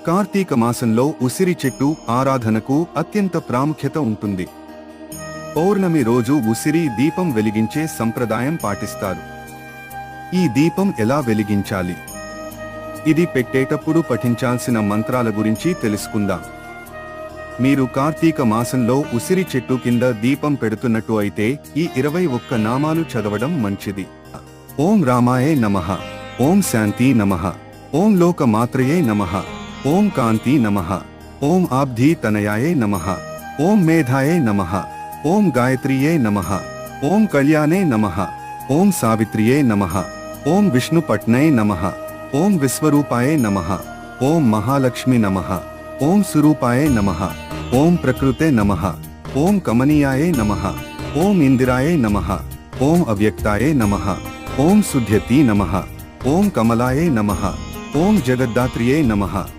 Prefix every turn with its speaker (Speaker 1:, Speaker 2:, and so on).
Speaker 1: కార్తీక మాసంలో ఉసిరి చెట్టు ఆరాధనకు అత్యంత ప్రాముఖ్యత ఉంటుంది. పౌర్ణమి రోజు ఉసిరి దీపం వెలిగించే సంప్రదాయం పాటిస్తారు. ఈ దీపం ఎలా వెలిగించాలి, ఇది పెట్టేటప్పుడు పఠించాల్సిన మంత్రాల గురించి తెలుసుకుందాం. మీరు కార్తీక మాసంలో ఉసిరి చెట్టు కింద దీపం పెడుతున్నట్టు అయితే ఈ 21 నామాలు చదవడం మంచిది. ఓం రామాయే నమః, ఓం శాంతి నమః, ఓం లోకమాత్రయే నమః, ఓం కాంతి నమః, ఓం ఆబ్ధి తనయాయే నమః, ఓం మేధాయే నమః, ఓం గాయత్రియే నమః, ఓం కళ్యాణే నమః, ఓం సావిత్రియే నమః, ఓం విష్ణుపట్నయే నమః, ఓం విశ్వరూపాయే నమః, ఓం మహాలక్ష్మి నమః, ఓం సురూపాయే నమః, ఓం ప్రకృతే నమః, ఓం కమనీయాయే నమః, ఓం ఇందిరాయే నమః, ఓం అవ్యక్తాయే నమః, ఓం శుద్ధ్యతి నమః, ఓం కమలాయే నమః, ఓం జగద్దాత్రియే నమః,